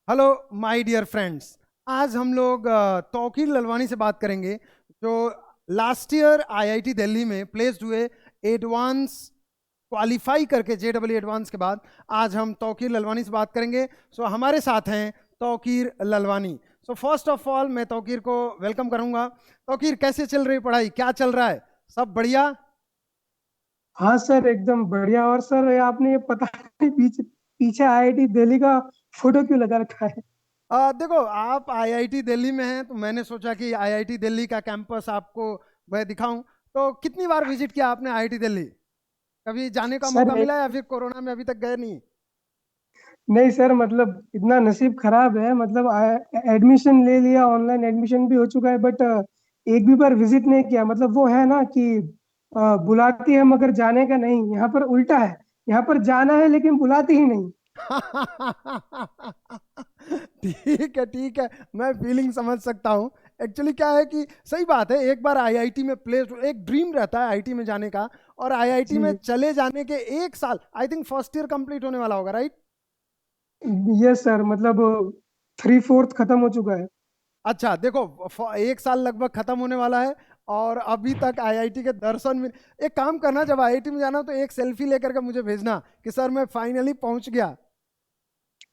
Hello my dear friends. आज हम लोग तौकीर ललवानी से बात करेंगे जो लास्ट ईयर आईआईटी दिल्ली में प्लेस्ड हुए, एडवांस क्वालिफाई करके जेडब्ल्यू एडवांस के बाद आज हम तौकीर ललवानी से बात करेंगे। सो हमारे साथ हैं Tauqeer Lalwani. So first of all मैं तौकीर को वेलकम करूंगा। तौकीर, कैसे चल रही पढ़ाई, क्या चल रहा है? सब बढ़िया? हाँ सर, एकदम बढ़िया। और सर, ये आपने ये पता नहीं पीछे पीछे आईआईटी दिल्ली का फोटो क्यों लगा रखा है? देखो, आप आईआईटी दिल्ली में हैं तो मैंने सोचा कि आईआईटी दिल्ली का कैंपस आपको मैं दिखाऊं। तो कितनी बार विजिट किया आपने आईआईटी दिल्ली? कभी जाने का सर मौका एक मिला या फिर कोरोना में अभी तक गए नहीं? नहीं सर, मतलब इतना नसीब खराब है। मतलब एडमिशन ले लिया, ऑनलाइन एडमिशन भी हो चुका है, बट एक भी बार विजिट नहीं किया। मतलब वो है ना कि बुलाती है मगर जाने का नहीं। यहाँ पर उल्टा है। यहाँ पर जाना है लेकिन बुलाती ही नहीं। ठीक है, ठीक है। मैं फीलिंग समझ सकता हूँ। एक्चुअली क्या है कि सही बात है, एक बार आईआईटी में प्लेस, एक ड्रीम रहता है आईआईटी में जाने का। और आईआईटी में जी। चले जाने के एक साल, I think first year complete होने वाला होगा, राइट? यस सर, मतलब 3/4 खत्म हो चुका है। अच्छा देखो, एक साल लगभग खत्म होने वाला है और अभी तक आईआईटी के दर्शन में। एक काम करना, जब आईआईटी में जाना तो एक सेल्फी लेकर के मुझे भेजना कि सर मैं फाइनली पहुंच गया।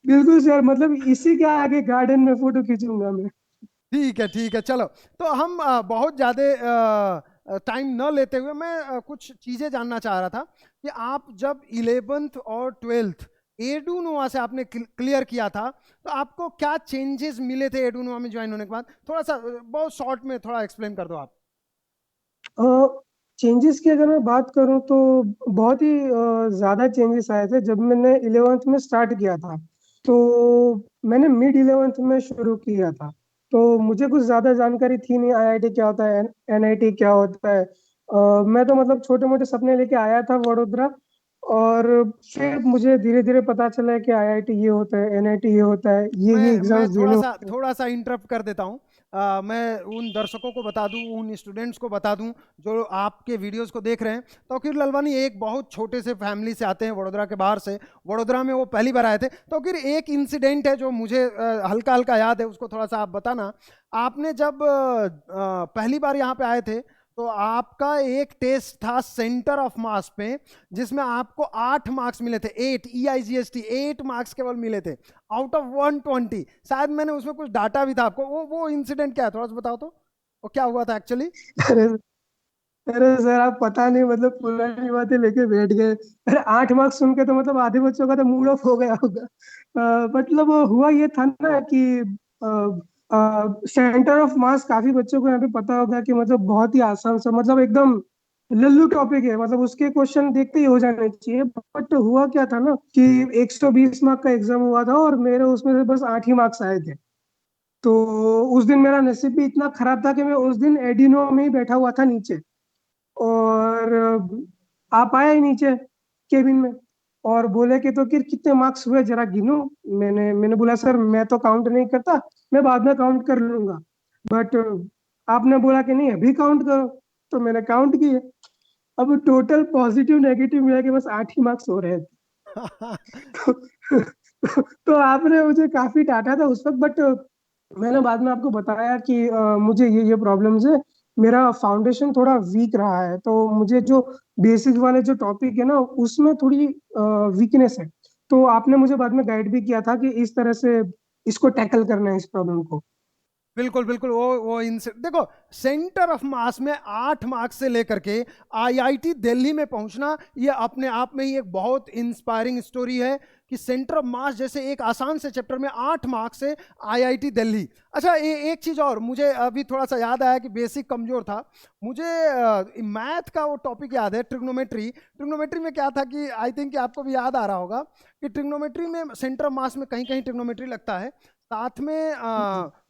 बिल्कुल सर, मतलब इसी के आगे गार्डन में फोटो खींचूंगा मैं। ठीक है, ठीक है, चलो। तो हम बहुत ज़्यादा टाइम न लेते हुए मैं कुछ चीज़ें जानना चाह रहा था कि आप जब 11th और 12th एडुनोवा से आपने क्लियर किया था तो आपको क्या चेंजेस मिले थे एडुनोवा में ज्वाइन होने के बाद? थोड़ा सा बहुत शॉर्ट में थोड़ा एक्सप्लेन कर दो आप। चेंजेस की अगर मैं बात करूं तो बहुत ही ज़्यादा चेंजेस आए थे जब मैंने 11th में स्टार्ट किया था। तो मैंने मिड 11th में शुरू किया था। तो मुझे कुछ ज़्यादा जानकारी थी नहीं, आईआईटी क्या होता है, एनआईटी क्या होता है। मैं तो मतलब छोटे मोटे सपने लेके आया था वडोदरा। और फिर मुझे धीरे धीरे पता चला कि आईआईटी ये होता है, एनआईटी ये होता है, ये मैं एग्जाम्स देने होते हैं। थोड़ा सा इंटरप्ट कर देता हूँ। मैं उन दर्शकों को बता दूं, उन स्टूडेंट्स को बता दूं जो आपके वीडियोस को देख रहे हैं। तौकीर ललवानी एक बहुत छोटे से फैमिली से आते हैं, वडोदरा के बाहर से। वडोदरा में वो पहली बार आए थे। तो फिर एक इंसिडेंट है जो मुझे हल्का हल्का याद है, उसको थोड़ा सा आप बताना। आपने जब पहली बार यहाँ पे आए थे तो आपका एक टेस्ट था सेंटर ऑफ मास पे, जिसमें आपको 8 मार्क्स मिले थे। 8 EIGST 8 मार्क्स केवल मिले थे आउट ऑफ 120। शायद मैंने उसमें कुछ डाटा भी था आपको। वो इंसिडेंट क्या है, थोड़ा सा बताओ तो। वो क्या हुआ था एक्चुअली? अरे अरे सर, आप पता नहीं, मतलब पुरानी बातें लेके बैठ गए। अरे 8 मार्क्स सुन के तो मतलब आधे बच्चों का तो मूड ऑफ हो गया होगा। मतलब वो हुआ ये था ना कि सेंटर ऑफ मास काफी बच्चों को यहाँ पे पता होगा कि मतलब बहुत ही आसान सा, मतलब एकदम लल्लू टॉपिक है। मतलब उसके क्वेश्चन देखते ही हो जाने चाहिए। बट हुआ क्या था ना कि 120 मार्क का एग्जाम हुआ था और मेरे उसमें से बस 8 ही मार्क्स आए थे। तो उस दिन मेरा नसीब भी इतना खराब था कि मैं उस दिन एडिनो में ही बैठा हुआ था नीचे। और आप आए नीचे केबिन में और बोले कि तो कि कितने मार्क्स हुए जरा गिनो। मैंने बोला सर मैं तो काउंट नहीं करता, मैं बाद में काउंट कर लूंगा। बट आपने बोला कि नहीं अभी काउंट करो। तो मैंने काउंट किए। अब टोटल पॉजिटिव नेगेटिव मिला के बस 8 ही मार्क्स हो रहे थे। तो आपने मुझे काफी डांटा था उस वक्त। बट मैंने बाद में आपको बताया कि मुझे ये प्रॉब्लम्स है। मेरा फाउंडेशन थोड़ा वीक रहा है, तो मुझे जो बेसिक वाले जो टॉपिक है ना उसमें थोड़ी वीकनेस है। तो आपने मुझे बाद में गाइड भी किया था कि इस तरह से इसको टैकल करना है, इस प्रॉब्लम को। बिल्कुल, बिल्कुल। वो इनसे देखो, सेंटर ऑफ मास में 8 मार्क्स से लेकर के आईआईटी दिल्ली में पहुंचना, ये अपने आप में ही एक बहुत इंस्पायरिंग स्टोरी है कि सेंटर ऑफ मास जैसे एक आसान से चैप्टर में 8 मार्क्स से आईआईटी दिल्ली। अच्छा, एक चीज और मुझे अभी थोड़ा सा याद आया कि बेसिक कमजोर था। मुझे मैथ का वो टॉपिक याद है, ट्रिग्नोमेट्री। ट्रिग्नोमेट्री में क्या था कि आई थिंक कि आपको भी याद आ रहा होगा कि ट्रिग्नोमेट्री में सेंटर ऑफ मास में कहीं कहीं ट्रिग्नोमेट्री लगता है। साथ में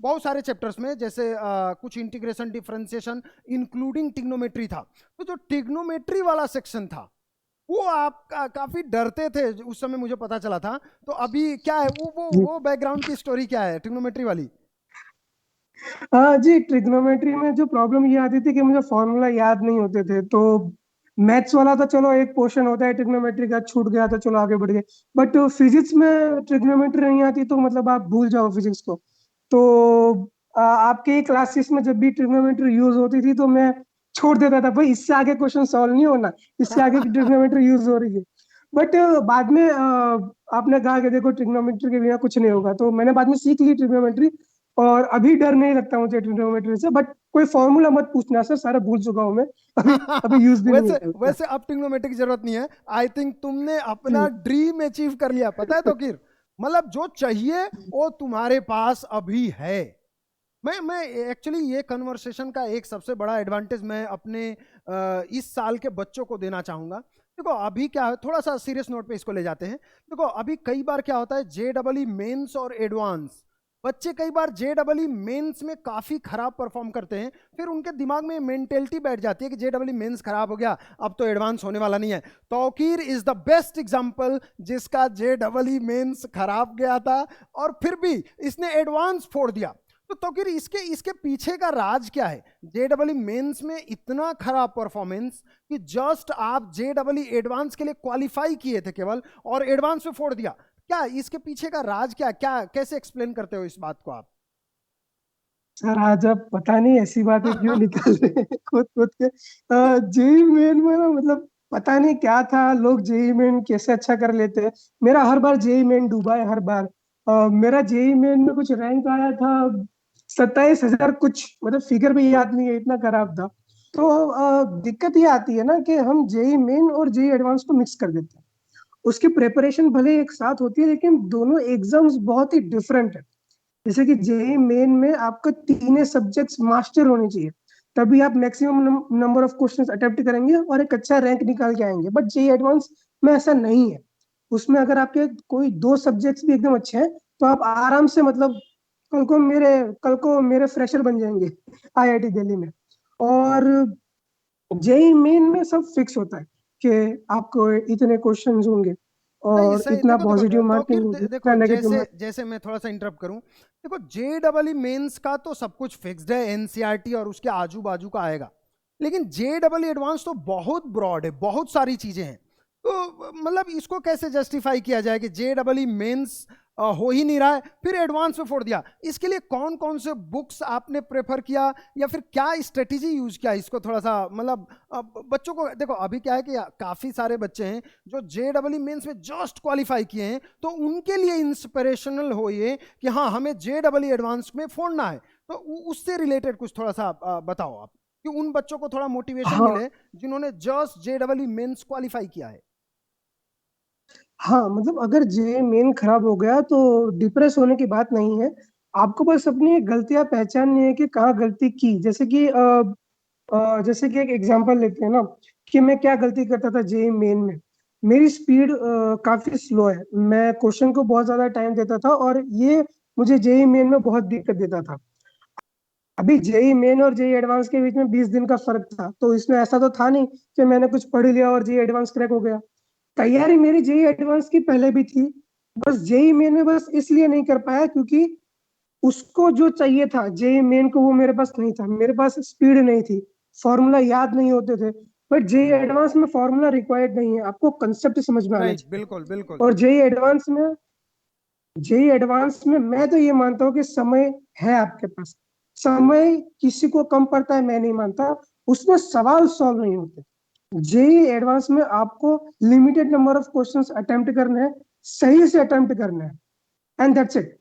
बहुत सारे चैप्टर्स में जैसे कुछ इंटीग्रेशन, डिफरेंशिएशन, इंक्लूडिंग टिग्नोमेट्री था। तो जो टिग्नोमेट्री वाला सेक्शन था वो आप काफी डरते थे उस समय, मुझे पता चला था। तो अभी क्या है जी। वो बैकग्राउंड की स्टोरी क्या है टिग्नोमेट्री वाली? हाँ जी, ट्रिग्नोमेट्री में जो प्रॉब्लम ये आती थी कि मुझे फॉर्मूला याद नहीं होते थे। तो मैथ्स वाला तो चलो एक पोर्शन होता है ट्रिग्नोमेट्री का, छूट गया तो चलो आगे बढ़ गए। बट फिजिक्स में ट्रिग्नोमेट्री नहीं आती तो मतलब आप भूल जाओ फिजिक्स को। तो आपके क्लासेस में जब भी ट्रिग्नोमेट्री यूज होती थी तो मैं छोड़ देता था, भाई इससे आगे क्वेश्चन सॉल्व नहीं होना, इससे आगे की ट्रिग्नोमेट्री यूज हो रही है। बट बाद में आपने कहा कि देखो ट्रिग्नोमेट्री के बिना कुछ नहीं होगा, तो मैंने बाद में सीख ली ट्रिग्नोमेट्री। और अभी डर नहीं लगता मुझे ट्रिग्नोमेट्री से। बट कोई फॉर्मूला मत पूछना सर, सारा भूल चुका हूँ मैं। अभी अभी यूज भी नहीं वैसे होता उतना। वैसे अब ट्रिग्नोमेट्री की जरूरत नहीं है। आई थिंक तुमने अपना जी। ड्रीम अचीव कर लिया, पता है तो किर, मतलब जो चाहिए वो तुम्हारे पास अभी है। मैं एक्चुअली ये कन्वर्सेशन का एक सबसे बड़ा एडवांटेज मैं अपने इस साल के बच्चों को देना चाहूंगा। देखो अभी क्या है, थोड़ा सा सीरियस नोट पे इसको ले जाते हैं। देखो अभी कई बार क्या होता है, जे डबल ई मेन्स और एडवांस, बच्चे कई बार जे डबल ई मेन्स में काफी खराब परफॉर्म करते हैं, फिर उनके दिमाग में मेंटेलिटी बैठ जाती है कि जे डबल ई मेन्स खराब हो गया, अब तो एडवांस होने वाला नहीं है। Tauqeer is the best example जिसका जे डबल ई मेन्स खराब गया था और फिर भी इसने एडवांस फोड़ दिया। तो तौकीर इसके इसके पीछे का राज क्या है? जे डबल ई मेन्स में इतना खराब परफॉर्मेंस कि जस्ट आप जे डबल ई एडवांस के लिए क्वालिफाई किए थे केवल, और एडवांस में फोड़ दिया। क्या इसके पीछे का राज क्या क्या कैसे एक्सप्लेन करते हो इस बात को आप? सर आज आप पता नहीं ऐसी बातें क्यों निकाल रहे हैं खुद खुद के। जेई मेन में ना मतलब पता नहीं क्या था, लोग जेई मेन कैसे अच्छा कर लेते हैं। मेरा हर बार जेई मेन डूबा है हर बार। मेरा जेई मेन में कुछ रैंक आया था 27,000 कुछ, मतलब फिगर भी याद नहीं है, इतना खराब था। तो दिक्कत ये आती है ना कि हम जेई मेन और जेई एडवांस को मिक्स कर देते हैं। उसकी प्रिपरेशन भले एक साथ होती है लेकिन दोनों एग्जाम्स बहुत ही डिफरेंट है। जैसे कि जेई मेन में आपको तीनों सब्जेक्ट्स मास्टर होने चाहिए, तभी आप maximum number of questions attempt करेंगे और एक अच्छा रैंक निकाल के आएंगे। बट जेई एडवांस में ऐसा नहीं है। उसमें अगर आपके कोई दो सब्जेक्ट्स भी एकदम अच्छे हैं तो आप आराम से मतलब कल को मेरे फ्रेशर बन जाएंगे आईआईटी दिल्ली में। और जेई मेन में सब फिक्स होता है कि आपको इतने क्वेश्चंस होंगे सही और सही, इतना देखो देखो पॉजिटिव तौकीर मार्किंग होगी, इतना देखो, नेगेटिव जैसे मार्किंग। जैसे मैं थोड़ा सा इंटरप्ट करूं, देखो जे डबल ई मेन्स का तो सब कुछ फिक्स्ड है, एनसीईआरटी और उसके आजू बाजू का आएगा। लेकिन जे डबल ई एडवांस तो बहुत ब्रॉड है, बहुत सारी चीजें हैं। तो मतलब इसको कैसे जस्टिफाई किया जाए कि जे डबल ई मेन्स हो ही नहीं रहा है, फिर एडवांस में फोड़ दिया? इसके लिए कौन कौन से बुक्स आपने प्रेफर किया, या फिर क्या स्ट्रेटेजी यूज किया? इसको थोड़ा सा मतलब बच्चों को देखो, अभी क्या है कि काफी सारे बच्चे हैं जो जे डबल ई मेन्स में जस्ट क्वालिफाई किए हैं, तो उनके लिए इंस्पिरेशनल हो ये कि हाँ हमें जे डबल ई एडवांस में फोड़ना है। तो उससे रिलेटेड कुछ थोड़ा सा बताओ आप, कि उन बच्चों को थोड़ा मोटिवेशन हाँ मिले जिन्होंने जस्ट जे डबल ई मेन्स क्वालिफाई किया है। हाँ, मतलब अगर जे मेन खराब हो गया तो डिप्रेस होने की बात नहीं है। आपको बस अपनी गलतियां पहचाननी है कि कहाँ गलती की। जैसे कि एक एग्जांपल लेते हैं ना, कि मैं क्या गलती करता था जे मेन में। मेरी स्पीड काफी स्लो है, मैं क्वेश्चन को बहुत ज्यादा टाइम देता था और ये मुझे जेई मेन में बहुत दिक्कत देता था। अभी जेई मेन और जेई एडवांस के बीच में 20 दिन का फर्क था, तो इसमें ऐसा तो था नहीं कि मैंने कुछ पढ़ लिया और जेई एडवांस क्रैक हो गया। तैयारी मेरी जेई एडवांस की पहले भी थी, बस जेई मेन में बस इसलिए नहीं कर पाया क्योंकि उसको जो चाहिए था जेई मेन को वो मेरे पास नहीं था। मेरे पास स्पीड नहीं थी, फॉर्मूला याद नहीं होते थे। बट जेई एडवांस में फॉर्मूला रिक्वायर्ड नहीं है, आपको कंसेप्ट समझ में आना राइट, चाहिए। बिल्कुल बिल्कुल। और जेई एडवांस में मैं तो ये मानता हूँ कि समय है आपके पास। समय किसी को कम पड़ता है मैं नहीं मानता, उसमें सवाल सॉल्व नहीं होते। जेई एडवांस में आपको limited number of questions attempt करने हैं, सही से अटेम्प्ट करने हैं, एंड दैट्स इट।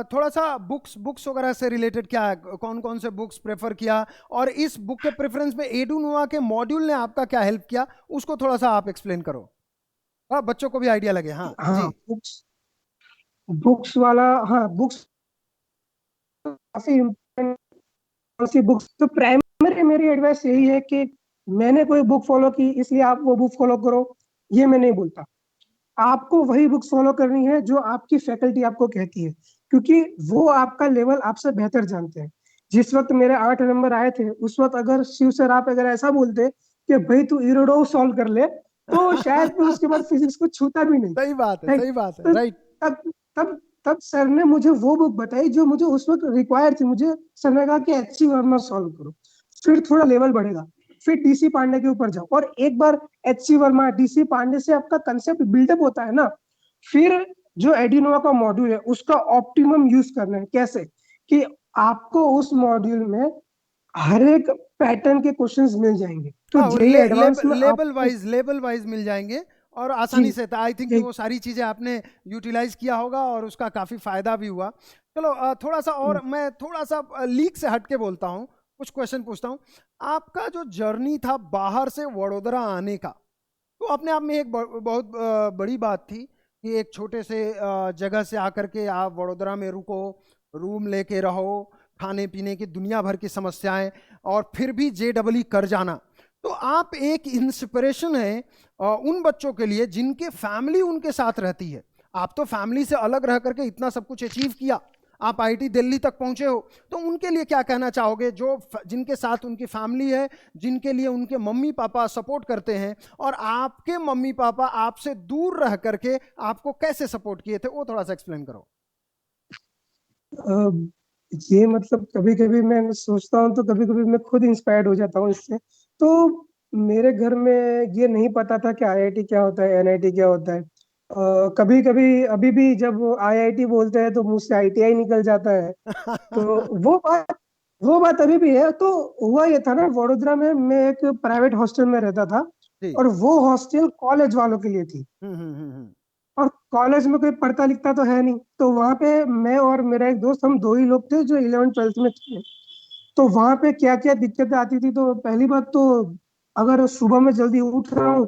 थोड़ा सा बुक्स बुक्स वगैरह से रिलेटेड क्या है, कौन कौन से बुक्स प्रेफर किया, और इस बुक के प्रेफरेंस में एडुनोवा के मॉड्यूल ने आपका क्या हेल्प किया, उसको थोड़ा सा आप एक्सप्लेन करो, बच्चों को भी आइडिया लगे। हाँ हाँ, जी। बुक्स बुक्स वाला। हाँ, बुक्स काफी important। कौन सी बुक्स तो प्राइमरी मेरी एडवाइस यही है कि मैंने कोई बुक फॉलो की इसलिए आप वो बुक फॉलो करो, ये मैं नहीं बोलता। आपको वही बुक्स फॉलो करनी है जो आपकी फैकल्टी आपको कहती है, क्योंकि वो आपका लेवल आपसे बेहतर जानते हैं। जिस वक्त मेरे 8 नंबर आए थे उस वक्त अगर शिव सर आप अगर ऐसा बोलते कि भाई तू इरोडो सॉल्व कर ले, तो शायद मैं उसके बाद फिजिक्स को छूता भी नहीं। सही बात है, राइट। सही बात है, तो राइट। तब तब तब सर ने मुझे वो बुक बताई जो मुझे उस वक्त रिक्वायर्ड थी। मुझे सर ने कहा कि एचसी वर्मा सॉल्व करो, फिर थोड़ा लेवल बढ़ेगा। फिर डीसी पांडे के ऊपर जाओ, और एक बार एचसी वर्मा, डीसी पांडे से आपका कंसेप्ट बिल्डअप होता है ना, फिर जो एडिनोवा का मॉड्यूल है उसका ऑप्टिमम यूज करना है। कैसे कि आपको उस मॉड्यूल में हर एक पैटर्न के क्वेश्चंस मिल जाएंगे। तो हाँ, वो जेई एडवांस में आपको लेबल वाइज मिल जाएंगे और जी आसानी से। आई थिंक कि जी वो सारी चीज़ें आपने यूटिलाइज किया होगा और उसका काफ़ी फायदा भी हुआ। चलो थोड़ा सा और मैं थोड़ा सा लीक से हट के बोलता हूँ, कुछ क्वेश्चन पूछता हूँ। आपका जो जर्नी था बाहर से वडोदरा आने का, तो अपने आप में एक बहुत बड़ी बात थी कि एक छोटे से जगह से आकर के आप वडोदरा में रुको, रूम लेके रहो, खाने पीने की दुनिया भर की समस्याएं, और फिर भी JEE कर जाना। तो आप एक इंस्पिरेशन है उन बच्चों के लिए जिनके फैमिली उनके साथ रहती है। आप तो फैमिली से अलग रह करके इतना सब कुछ अचीव किया, आप IIT दिल्ली तक पहुंचे हो, तो उनके लिए क्या कहना चाहोगे जो जिनके साथ उनकी फैमिली है, जिनके लिए उनके मम्मी पापा सपोर्ट करते हैं, और आपके मम्मी पापा आपसे दूर रह करके आपको कैसे सपोर्ट किए थे, वो थोड़ा सा एक्सप्लेन करो। अ, ये मतलब कभी कभी मैं सोचता हूँ तो कभी कभी मैं खुद इंस्पायर्ड हो जाता हूँ इससे। तो मेरे घर में ये नहीं पता था कि आईआईटी क्या होता है, एनआईटी क्या होता है। कभी कभी अभी भी जब आईआईटी बोलते हैं तो मुंह से आईटीआई निकल जाता है। तो वो बात अभी भी है। तो हुआ ये था ना, वडोदरा में मैं एक प्राइवेट हॉस्टल में रहता था, जी। और वो हॉस्टल कॉलेज वालों के लिए थी। हम्म। और कॉलेज में कोई पढ़ता लिखता तो है नहीं, तो वहां पे मैं और मेरा एक दोस्त, हम दो ही लोग थे जो 11th 12th में थे। तो वहां पे क्या क्या दिक्कतें आती थी, तो पहली बात तो अगर सुबह में जल्दी उठ रहा हूँ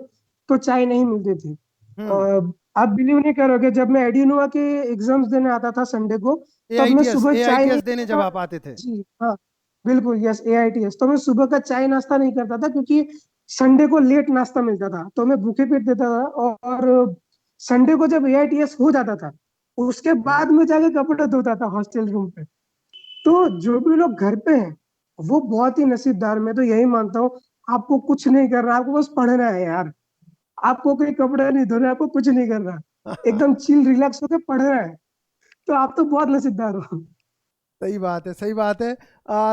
तो चाय नहीं मिलती थी। हम्म। और आप बिलीव नहीं करोगे, जब मैं एडिनोवा के एग्जाम्स देने आता था संडे को, तब मैं सुबह चाय नहीं AITS देने जब पीता। आप आते थे। जी हाँ, बिल्कुल, यस, एआईटीएस। तो मैं सुबह का चाय नाश्ता नहीं करता था, क्योंकि संडे को लेट नाश्ता मिलता था, तो मैं भूखे पेट देता था। और संडे को जब एआईटीएस हो जाता था, उसके बाद में जाके कपड़े धोता था हॉस्टल रूम पे। तो जो भी लोग घर पे हैं वो बहुत ही नसीबदार, मैं तो यही मानता हूँ। आपको कुछ नहीं करना, आपको बस पढ़ना है यार। आपको कोई कपड़े नहीं धोने, आपको कुछ नहीं करना, एकदम चिल रिलैक्स होकर पढ़ना है। तो आप तो बहुत नसीबदार हो। सही बात है, सही बात है।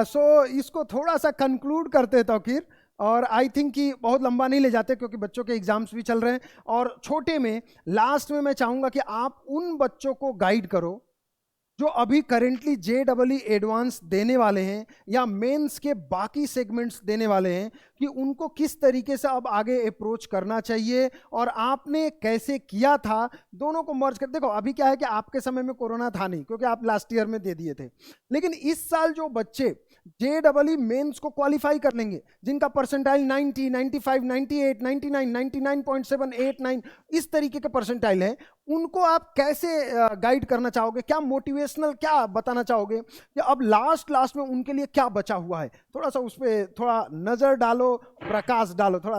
सो इसको थोड़ा सा कंक्लूड करते हैं तौकीर, और आई थिंक कि बहुत लंबा नहीं ले जाते क्योंकि बच्चों के एग्जाम्स भी चल रहे हैं। और छोटे में लास्ट में मैं चाहूंगा कि आप उन बच्चों को गाइड करो जो अभी करेंटली JEE एडवांस देने वाले हैं या मेंस के बाकी सेगमेंट्स देने वाले हैं, कि उनको किस तरीके से अब आगे अप्रोच करना चाहिए और आपने कैसे किया था। दोनों को मर्ज कर देखो। अभी क्या है कि आपके समय में कोरोना था नहीं क्योंकि आप लास्ट ईयर में दे दिए थे, लेकिन इस साल जो बच्चे JEE मेंस को क्वालिफाई कर लेंगे, जिनका परसेंटाइल 90, 95, 98, 99, 99.7, 8, 9 इस तरीके के परसेंटाइल है, उनको आप कैसे गाइड करना चाहोगे? क्या मोटिवेशनल क्या बताना चाहोगे कि अब लास्ट लास्ट में उनके लिए क्या बचा हुआ है? थोड़ा सा उस पर थोड़ा नजर डालो, प्रकाश डालो, थोड़ा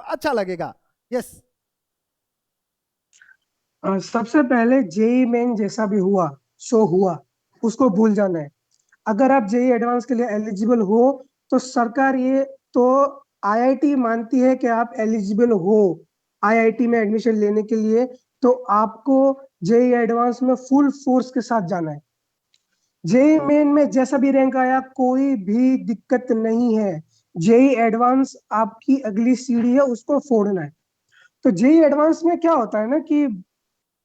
अच्छा लगेगा। यस। सबसे पहले जेई मेन जैसा भी हुआ सो हुआ, उसको भूल जाना है। अगर आप जेई एडवांस के लिए एलिजिबल हो, तो सरकार ये तो आईआईटी मानती है कि आप एलिजिबल हो आईआईटी में एडमिशन लेने के लिए। तो आपको जेई एडवांस में फुल फोर्स के साथ जाना है। जेई मेन में जैसा भी रैंक आया कोई भी दिक्कत नहीं है। जेई एडवांस आपकी अगली सीढ़ी है, उसको फोड़ना है। तो जेई एडवांस में क्या होता है ना कि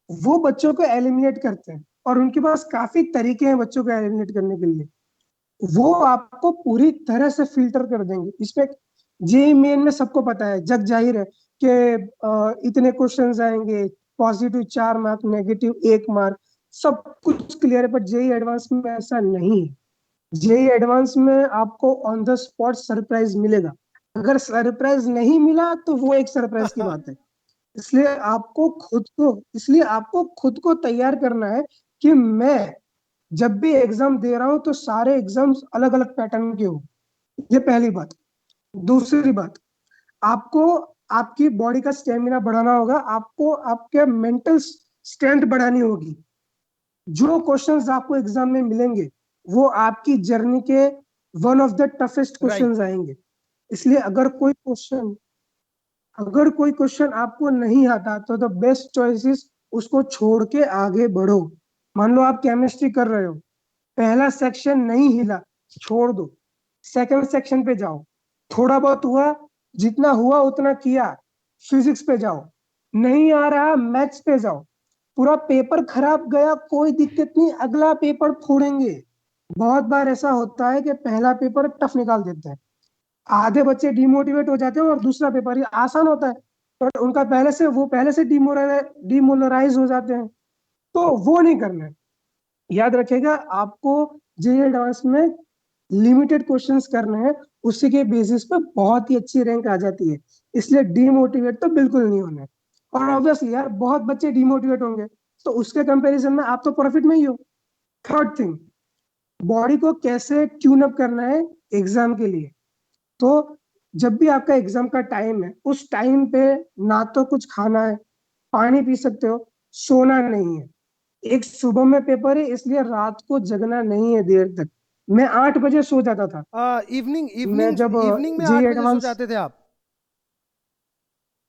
वो बच्चों को एलिमिनेट करते हैं, और उनके पास काफी तरीके हैं बच्चों को एलिमिनेट करने के लिए। वो आपको पूरी तरह से फिल्टर कर देंगे इसमें। जेई मेन में सबको पता है, जग जाहिर है कि इतने क्वेश्चंस आएंगे, पॉजिटिव 4 मार्क, नेगेटिव 1 मार्क, सब कुछ क्लियर है। पर जेई एडवांस में ऐसा नहीं है। जेई एडवांस में आपको ऑन द स्पॉट सरप्राइज मिलेगा। अगर सरप्राइज नहीं मिला तो वो एक सरप्राइज की बात है। इसलिए आपको खुद को तैयार करना है कि मैं जब भी एग्जाम दे रहा हूं तो सारे एग्जाम्स अलग अलग पैटर्न के हो। ये पहली बात। दूसरी बात, आपको आपकी बॉडी का स्टेमिना बढ़ाना होगा, आपको आपके मेंटल स्ट्रेंथ बढ़ानी होगी। जो क्वेश्चंस आपको एग्जाम में मिलेंगे वो आपकी जर्नी के one of the toughest right. Questions आएंगे। इसलिए अगर कोई क्वेश्चन आपको नहीं आता तो द बेस्ट चॉइस इज उसको छोड़ के आगे बढ़ो। मान लो आप केमिस्ट्री कर रहे हो, पहला सेक्शन नहीं हिला, छोड़ दो, सेकंड सेक्शन पे जाओ। थोड़ा बहुत हुआ, जितना हुआ उतना किया, फिजिक्स पे जाओ, नहीं आ रहा मैथ्स पे जाओ, पूरा पेपर खराब गया कोई दिक्कत नहीं, अगला पेपर फोड़ेंगे। बहुत बार ऐसा होता है कि पहला पेपर टफ निकाल देते हैं, आधे बच्चे डिमोटिवेट हो जाते हैं और दूसरा पेपर ही आसान होता है, बट उनका पहले से डिमोरलाइज हो जाते हैं। तो वो नहीं करना है। याद रखिएगा, आपको जेईई एडवांस में लिमिटेड क्वेश्चंस करने हैं, उसी के बेसिस पे बहुत ही अच्छी रैंक आ जाती है। इसलिए डीमोटिवेट तो बिल्कुल नहीं होना है। और ऑब्वियसली यार बहुत बच्चे डीमोटिवेट होंगे, तो उसके कंपैरिजन में आप तो प्रॉफिट में ही हो। थर्ड थिंग, बॉडी को कैसे ट्यून अप करना है एग्जाम के लिए। तो जब भी आपका एग्जाम का टाइम है, उस टाइम पे ना तो कुछ खाना है, पानी पी सकते हो, सोना नहीं है। एक सुबह में पेपर है, इसलिए रात को जगना नहीं है देर तक। मैं 8 बजे सो जाता था। इवनिंग मैं इवनिंग जब इवनिंग में जेई 8 बजे सो एडवांस, जाते थे आप,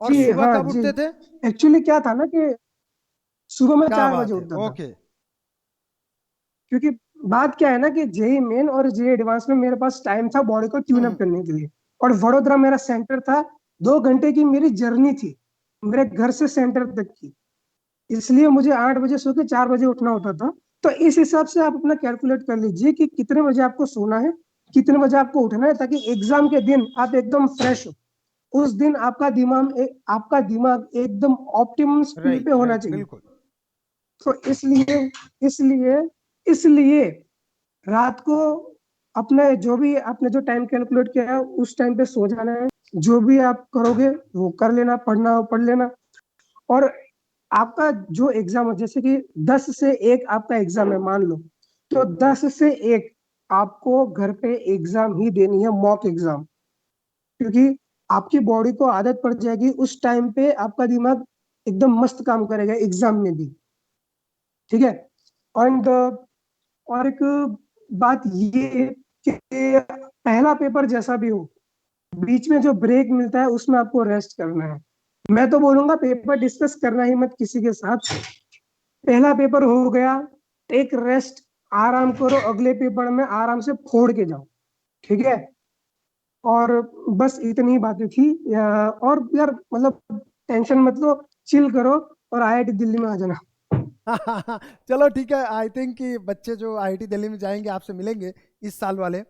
और जी सुबह हाँ कब जी, उठते थे? एक्चुअली क्या था ना कि सुबह में क्या 4 बजे बात है, उठता था। ओके। क्योंकि बात क्या है ना कि जेई मेन और जेई एडवांस में मेरे पास टाइम था बॉडी को ट्यून अप हम्म। करने के लिए। और वडोदरा मेरा सेंटर था, 2 घंटे की मेरी जर्नी थी मेरे घर से सेंटर तक की। इसलिए मुझे 8 बजे सो के 4 बजे उठना होता था। तो इस हिसाब से आप अपना कैलकुलेट कर लीजिए कि कितने बजे आपको सोना है, कितने बजे आपको उठना है, ताकि एग्जाम के दिन आप एकदम फ्रेश हो। उस दिन आपका दिमाग एकदम ऑप्टिमम स्पीड पे राइट होना राइट, चाहिए। बिल्कुल। तो इसलिए इसलिए रात को अपने जो भी आपने जो टाइम कैलकुलेट किया है उस टाइम पे सो जाना है। जो भी आप करोगे वो कर लेना, पढ़ना हो पढ़ लेना। और आपका जो एग्जाम है, जैसे कि 10 से 1 आपका एग्जाम है मान लो, तो 10 से 1 आपको घर पे एग्जाम ही देनी है, मॉक एग्जाम। क्योंकि आपकी बॉडी को आदत पड़ जाएगी, उस टाइम पे आपका दिमाग एकदम मस्त काम करेगा एग्जाम में भी। ठीक है। एंड और एक बात ये है कि पहला पेपर जैसा भी हो, बीच में जो ब्रेक मिलता है उसमें आपको रेस्ट करना है। मैं तो बोलूंगा पेपर डिस्कस करना ही मत किसी के साथ। पहला पेपर हो गया, टेक रेस्ट, आराम करो, अगले पेपर में आराम से फोड़ के जाओ। ठीक है। और बस इतनी बातें थी और यार मतलब टेंशन मत लो, चिल करो और आईआईटी दिल्ली में आ जाना। चलो ठीक है, आई थिंक कि बच्चे जो आईआईटी दिल्ली में जाएंगे आपसे मिलेंगे इस साल वाले।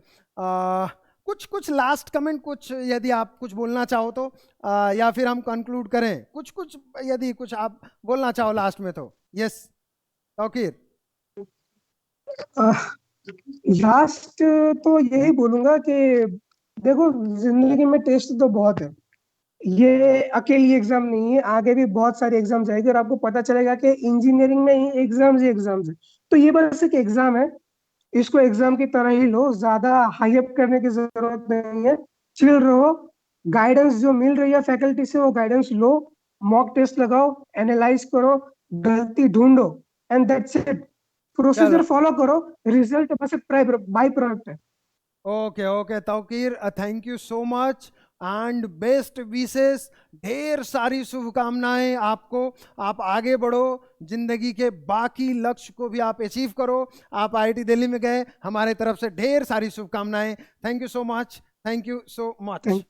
कुछ कुछ लास्ट कमेंट, कुछ यदि आप कुछ बोलना चाहो तो, या फिर हम कंक्लूड करें, कुछ कुछ यदि कुछ आप बोलना चाहो लास्ट में तो। यस तौकीर। लास्ट तो यही बोलूंगा कि देखो, जिंदगी में टेस्ट तो बहुत है, ये अकेली एग्जाम नहीं है, आगे भी बहुत सारे एग्जाम जाएंगे और आपको पता चलेगा कि इंजीनियरिंग में ही एग्जाम्स है। तो ये बस एक एग्जाम है, इसको एग्जाम की तरह ही लो, ज्यादा हाईअप करने की जरूरत नहीं है। चिल रहो, गाइडेंस जो मिल रही है फैकल्टी से वो गाइडेंस लो, मॉक टेस्ट लगाओ, एनालाइज करो, गलती ढूंढो, एंड दैट्स इट। चलो, प्रोसीजर फॉलो करो, रिजल्ट बस एक बाई प्रोडक्ट है। Okay okay Tauqeer, thank you so much and best wishes. ढेर सारी शुभकामनाएं आपको। आप आगे बढ़ो, जिंदगी के बाकी लक्ष्य को भी आप अचीव करो। आप आईआईटी दिल्ली में गए, हमारे तरफ से ढेर सारी शुभकामनाएं। Thank you so much, thank you so much. Thank